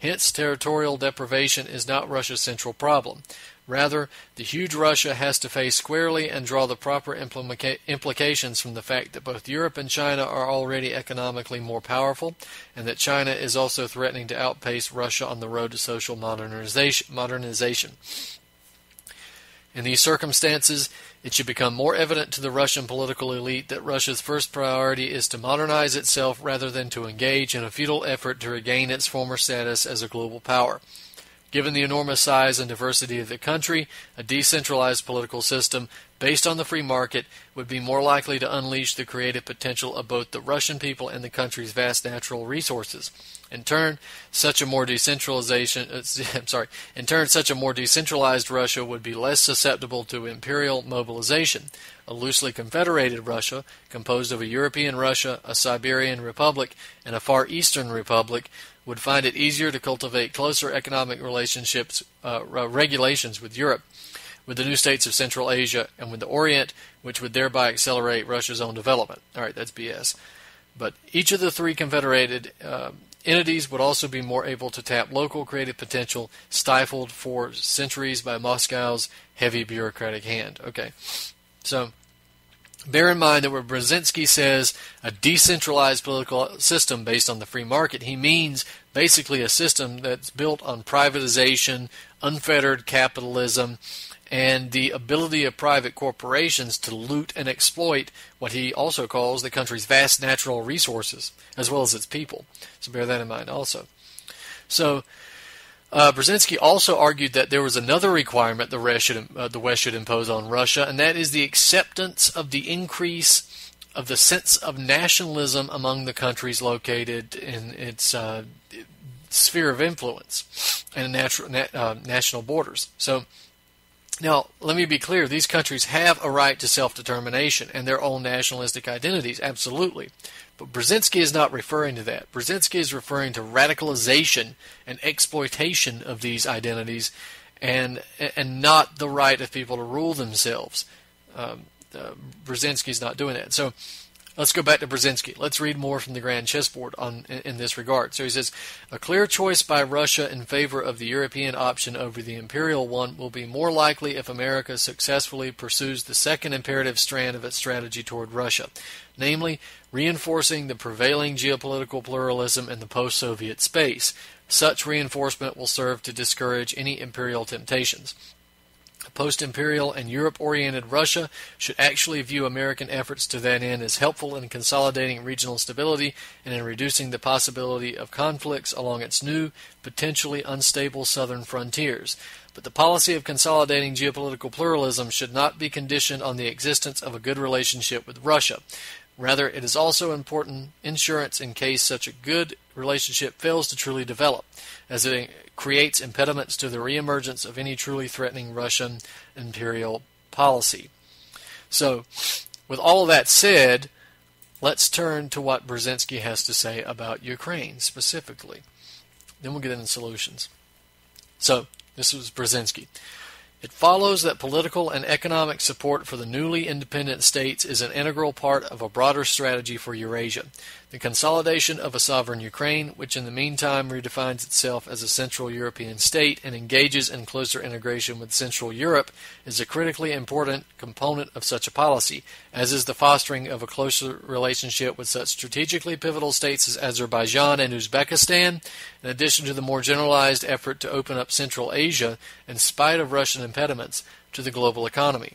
Hence, territorial deprivation is not Russia's central problem. Rather, the huge Russia has to face squarely and draw the proper implications from the fact that both Europe and China are already economically more powerful, and that China is also threatening to outpace Russia on the road to social modernization. In these circumstances, it should become more evident to the Russian political elite that Russia's first priority is to modernize itself rather than to engage in a futile effort to regain its former status as a global power. Given the enormous size and diversity of the country, a decentralized political system based on the free market would be more likely to unleash the creative potential of both the Russian people and the country's vast natural resources. In turn, such a more decentralized Russia would be less susceptible to imperial mobilization. A loosely confederated Russia, composed of a European Russia, a Siberian Republic, and a Far Eastern Republic, would find it easier to cultivate closer economic regulations with Europe, with the new states of Central Asia, and with the Orient, which would thereby accelerate Russia's own development. All right, that's BS. But each of the 3 confederated entities would also be more able to tap local creative potential stifled for centuries by Moscow's heavy bureaucratic hand. Okay, so bear in mind that when Brzezinski says a decentralized political system based on the free market, he means basically a system that's built on privatization, unfettered capitalism, and the ability of private corporations to loot and exploit what he also calls the country's vast natural resources, as well as its people. So bear that in mind also. So Brzezinski also argued that there was another requirement the West should impose on Russia, and that is the acceptance of the increase of the sense of nationalism among the countries located in its sphere of influence and national borders. So Now, let me be clear. These countries have a right to self-determination and their own nationalistic identities, absolutely. But Brzezinski is not referring to that. Brzezinski is referring to radicalization and exploitation of these identities and not the right of people to rule themselves. Brzezinski's not doing that. So let's go back to Brzezinski. Let's read more from the Grand Chessboard in this regard. So he says, a clear choice by Russia in favor of the European option over the imperial one will be more likely if America successfully pursues the second imperative strand of its strategy toward Russia, namely reinforcing the prevailing geopolitical pluralism in the post-Soviet space. Such reinforcement will serve to discourage any imperial temptations. Post-imperial and Europe-oriented Russia should actually view American efforts to that end as helpful in consolidating regional stability and in reducing the possibility of conflicts along its new, potentially unstable southern frontiers. But the policy of consolidating geopolitical pluralism should not be conditioned on the existence of a good relationship with Russia. Rather, it is also important insurance in case such a good relationship fails to truly develop, as it creates impediments to the reemergence of any truly threatening Russian imperial policy. So, with all of that said, let's turn to what Brzezinski has to say about Ukraine specifically. Then we'll get into solutions. So, this was Brzezinski. It follows that political and economic support for the newly independent states is an integral part of a broader strategy for Eurasia. The consolidation of a sovereign Ukraine, which in the meantime redefines itself as a Central European state and engages in closer integration with Central Europe, is a critically important component of such a policy, as is the fostering of a closer relationship with such strategically pivotal states as Azerbaijan and Uzbekistan, in addition to the more generalized effort to open up Central Asia, in spite of Russian impediments, to the global economy.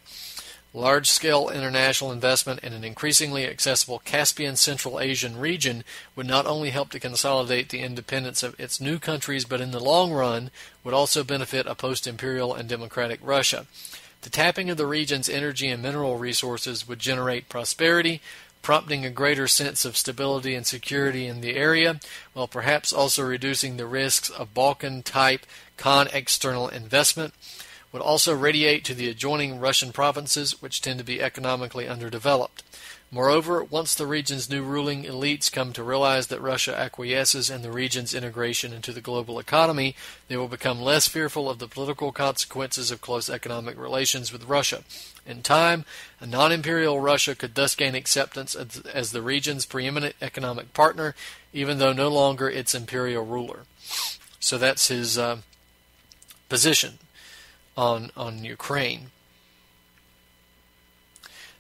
Large-scale international investment in an increasingly accessible Caspian Central Asian region would not only help to consolidate the independence of its new countries, but in the long run would also benefit a post-imperial and democratic Russia. The tapping of the region's energy and mineral resources would generate prosperity, prompting a greater sense of stability and security in the area, while perhaps also reducing the risks of Balkan-type external investment. Would also radiate to the adjoining Russian provinces, which tend to be economically underdeveloped. Moreover, once the region's new ruling elites come to realize that Russia acquiesces in the region's integration into the global economy, they will become less fearful of the political consequences of close economic relations with Russia. In time, a non-imperial Russia could thus gain acceptance as the region's preeminent economic partner, even though no longer its imperial ruler. So that's his position on Ukraine.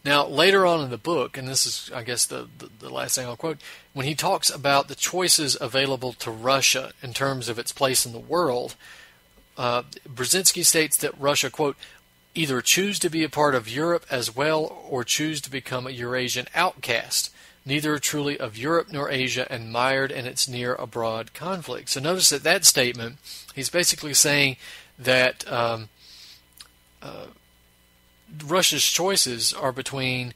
Now, later on in the book, and this is, I guess, the last thing I'll quote, when he talks about the choices available to Russia in terms of its place in the world, Brzezinski states that Russia, quote, either choose to be a part of Europe as well or choose to become a Eurasian outcast, neither truly of Europe nor Asia and mired in its near-abroad conflict. So notice that statement, he's basically saying that Russia's choices are between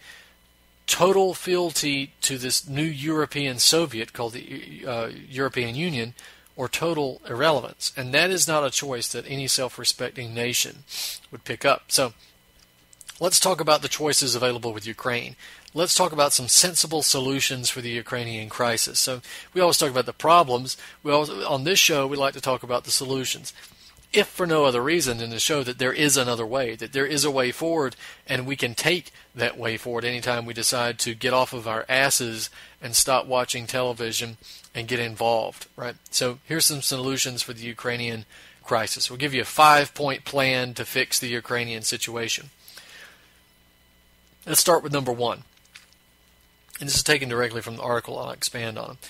total fealty to this new European Soviet called the European Union or total irrelevance. And that is not a choice that any self-respecting nation would pick up. So let's talk about the choices available with Ukraine. Let's talk about some sensible solutions for the Ukrainian crisis. So we always talk about the problems. On this show, we like to talk about the solutions, if for no other reason than to show that there is another way, that there is a way forward, and we can take that way forward anytime we decide to get off of our asses and stop watching television and get involved, right? So here's some solutions for the Ukrainian crisis. We'll give you a 5-point plan to fix the Ukrainian situation. Let's start with number 1. And this is taken directly from the article. I'll expand on it.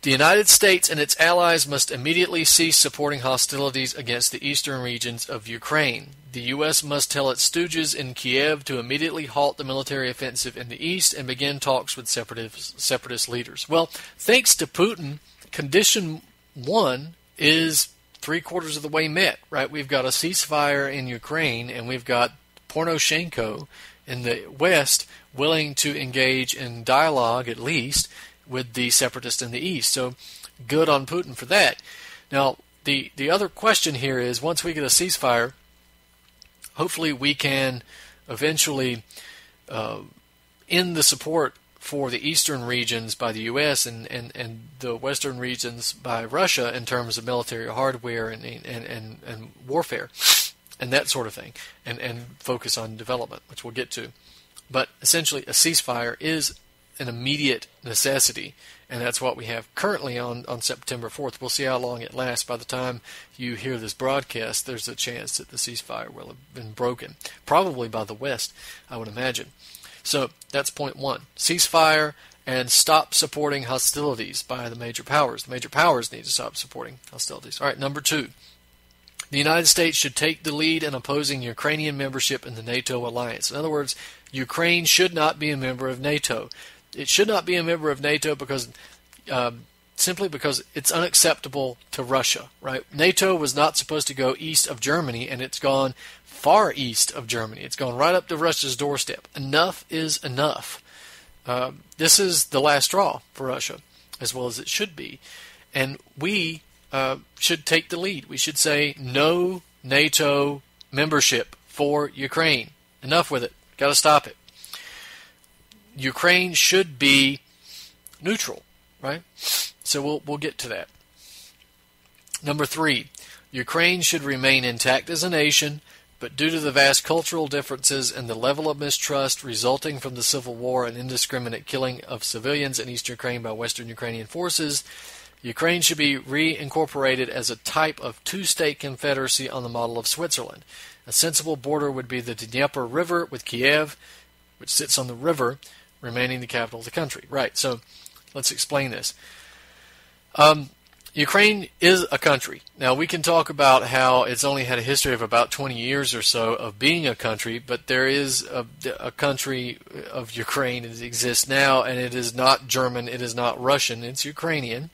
The United States and its allies must immediately cease supporting hostilities against the eastern regions of Ukraine. The U.S. must tell its stooges in Kiev to immediately halt the military offensive in the east and begin talks with separatist leaders. Well, thanks to Putin, condition 1 is 3/4 of the way met, right? We've got a ceasefire in Ukraine, and we've got Poroshenko in the West willing to engage in dialogue, at least, with the separatists in the east. So good on Putin for that. Now, the other question here is, once we get a ceasefire, hopefully we can eventually end the support for the eastern regions by the U.S. and the western regions by Russia in terms of military hardware and warfare and that sort of thing, and focus on development, which we'll get to. But essentially, a ceasefire is an immediate necessity, and that's what we have currently on September 4th. We'll see how long it lasts. By the time you hear this broadcast, there's a chance that the ceasefire will have been broken, probably by the West, I would imagine. So that's point one. Ceasefire and stop supporting hostilities by the major powers. The major powers need to stop supporting hostilities. All right, number two. The United States should take the lead in opposing Ukrainian membership in the NATO alliance. In other words, Ukraine should not be a member of NATO. It should not be a member of NATO because simply because it's unacceptable to Russia. Right? NATO was not supposed to go east of Germany, and it's gone far east of Germany. It's gone right up to Russia's doorstep. Enough is enough. This is the last straw for Russia, as well as it should be. And we should take the lead. We should say no NATO membership for Ukraine. Enough with it. Got to stop it. Ukraine should be neutral, right? So we'll get to that. Number three, Ukraine should remain intact as a nation, but due to the vast cultural differences and the level of mistrust resulting from the civil war and indiscriminate killing of civilians in eastern Ukraine by Western Ukrainian forces, Ukraine should be reincorporated as a type of two-state confederacy on the model of Switzerland. A sensible border would be the Dnieper River with Kiev, which sits on the river, remaining the capital of the country. Right, so let's explain this. Ukraine is a country. Now, we can talk about how it's only had a history of about 20 years or so of being a country, but there is a country of Ukraine that exists now, and it is not German, it is not Russian, it's Ukrainian.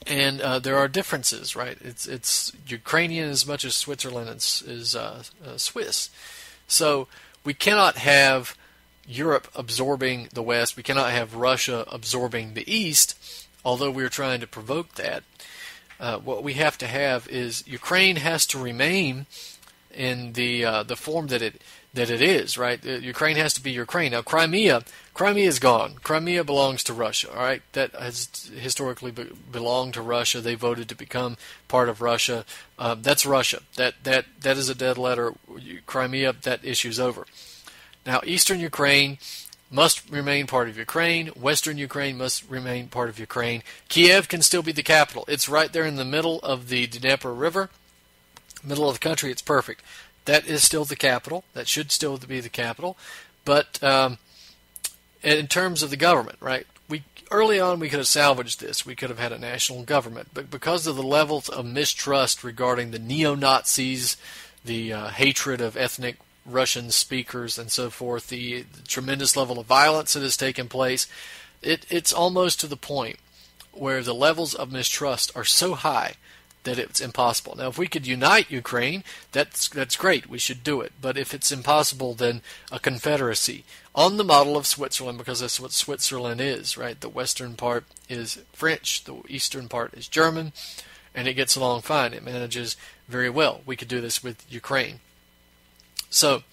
And there are differences, right? It's Ukrainian as much as Switzerland is Swiss. So we cannot have Europe absorbing the West. We cannot have Russia absorbing the East, although we're trying to provoke that. What we have to have is Ukraine has to remain in the form that it is, right? Ukraine has to be Ukraine. Now, Crimea is gone. Crimea belongs to Russia, all right? That has historically belonged to Russia. They voted to become part of Russia. That's Russia. That is a dead letter. Crimea, that issue's over. Now, Eastern Ukraine must remain part of Ukraine. Western Ukraine must remain part of Ukraine. Kiev can still be the capital. It's right there in the middle of the Dnieper River, middle of the country. It's perfect. That is still the capital. That should still be the capital. But in terms of the government, right, early on we could have salvaged this. We could have had a national government. But because of the levels of mistrust regarding the neo-Nazis, the hatred of ethnic Russian speakers and so forth, the tremendous level of violence that has taken place, it's almost to the point where the levels of mistrust are so high that it's impossible. Now, if we could unite Ukraine, that's great. We should do it. But if it's impossible, then a confederacy on the model of Switzerland, because that's what Switzerland is, right? The western part is French, the eastern part is German, and it gets along fine. It manages very well. We could do this with Ukraine. So,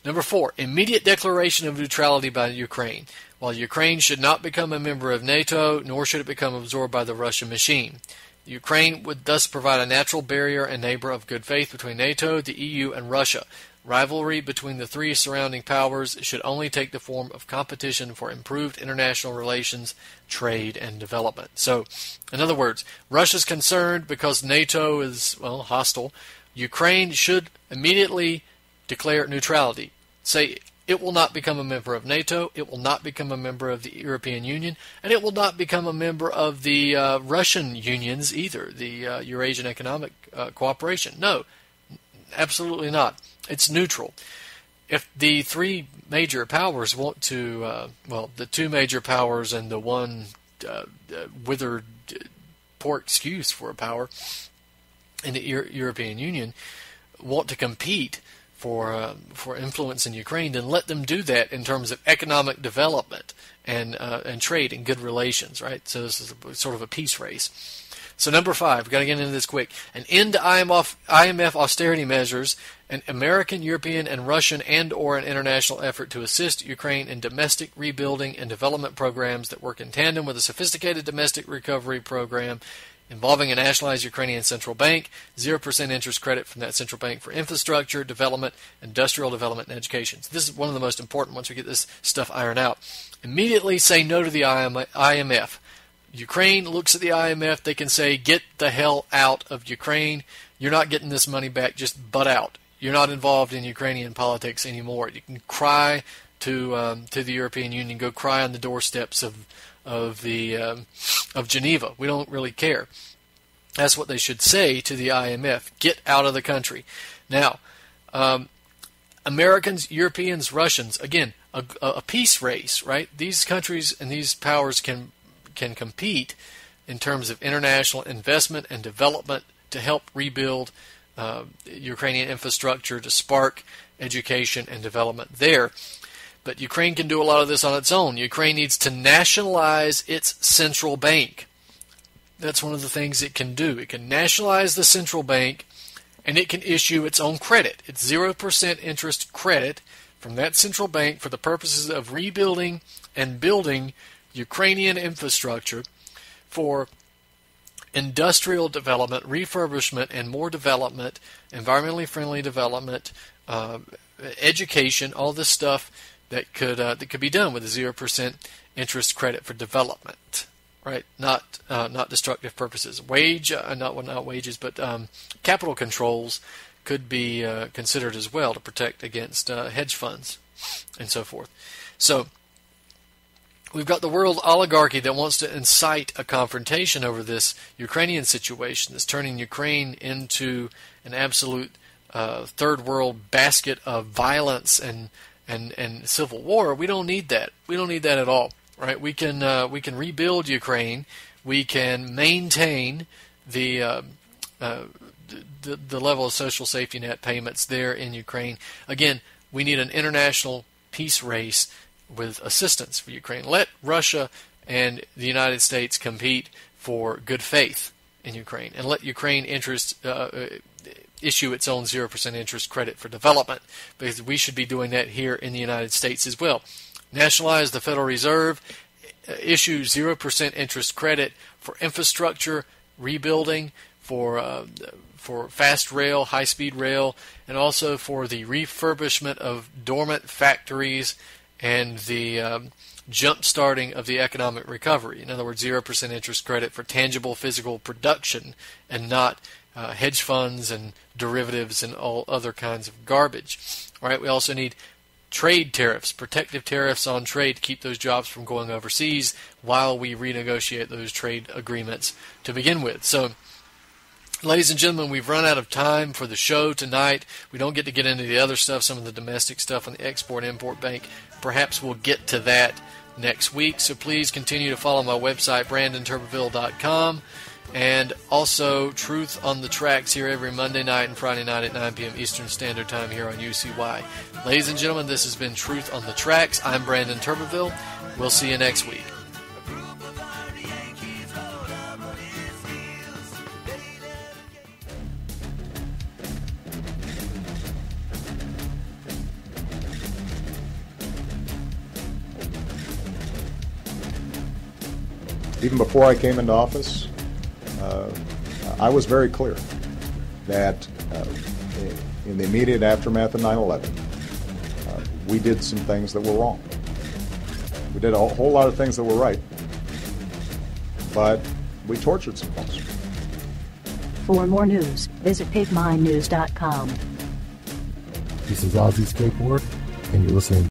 number 4, immediate declaration of neutrality by Ukraine. While Ukraine should not become a member of NATO, nor should it become absorbed by the Russian machine. Ukraine would thus provide a natural barrier and neighbor of good faith between NATO, the EU, and Russia. Rivalry between the three surrounding powers should only take the form of competition for improved international relations, trade, and development. So, in other words, Russia's concerned because NATO is, hostile. Ukraine should immediately declare neutrality. Say it will not become a member of NATO, it will not become a member of the European Union, and it will not become a member of the Russian unions either, the Eurasian Economic Cooperation. No, absolutely not. It's neutral. If the three major powers want to, the two major powers and the one withered poor excuse for a power in the European Union want to compete for influence in Ukraine, then let them do that in terms of economic development and trade and good relations, right? So this is sort of a peace race. So number 5, we've got to get into this quick. An end to IMF austerity measures, an American, European, and Russian and/or an international effort to assist Ukraine in domestic rebuilding and development programs that work in tandem with a sophisticated domestic recovery program involving a nationalized Ukrainian central bank, 0% interest credit from that central bank for infrastructure, development, industrial development, and education. So this is one of the most important once we get this stuff ironed out. Immediately say no to the IMF. Ukraine looks at the IMF, they can say, get the hell out of Ukraine. You're not getting this money back, just butt out. You're not involved in Ukrainian politics anymore. You can cry to the European Union, go cry on the doorsteps of Geneva. We don't really care. That's what they should say to the IMF. Get out of the country. Now, Americans, Europeans, Russians, again, a peace race, right? These countries and these powers can compete in terms of international investment and development to help rebuild Ukrainian infrastructure, to spark education and development there. But Ukraine can do a lot of this on its own. Ukraine needs to nationalize its central bank. That's one of the things it can do. It can nationalize the central bank, and it can issue its own credit. It's 0% interest credit from that central bank for the purposes of rebuilding and building Ukrainian infrastructure for industrial development, refurbishment, and more development, environmentally friendly development, education, all this stuff that could be done with a 0% interest credit for development, right? Not destructive purposes. Not wages, but capital controls could be considered as well to protect against hedge funds and so forth. So we've got the world oligarchy that wants to incite a confrontation over this Ukrainian situation that's turning Ukraine into an absolute third world basket of violence and civil war. We don't need that. We don't need that at all, right? We can rebuild Ukraine. We can maintain the level of social safety net payments there in Ukraine. Again, we need an international peace race with assistance for Ukraine. Let Russia and the United States compete for good faith in Ukraine, and let Ukraine issue its own 0% interest credit for development, because we should be doing that here in the United States as well. Nationalize the Federal Reserve, issue 0% interest credit for infrastructure, rebuilding, for fast rail, high-speed rail, and also for the refurbishment of dormant factories and the jump-starting of the economic recovery. In other words, 0% interest credit for tangible physical production and not hedge funds and derivatives and all other kinds of garbage. All right, we also need trade tariffs, protective tariffs on trade to keep those jobs from going overseas while we renegotiate those trade agreements to begin with. So, ladies and gentlemen, we've run out of time for the show tonight. We don't get to get into the other stuff, some of the domestic stuff on the Export-Import Bank. Perhaps we'll get to that next week. So please continue to follow my website, BrandonTurbeville.com, and also Truth on the Tracks here every Monday night and Friday night at 9 p.m. Eastern Standard Time here on UCY. Ladies and gentlemen, this has been Truth on the Tracks. I'm Brandon Turbeville. We'll see you next week. Even before I came into office, I was very clear that in the immediate aftermath of 9/11, we did some things that were wrong. We did a whole lot of things that were right, but we tortured some folks. For more news, visit PaveMindNews.com. This is Ozzy Skateboard, and you're listening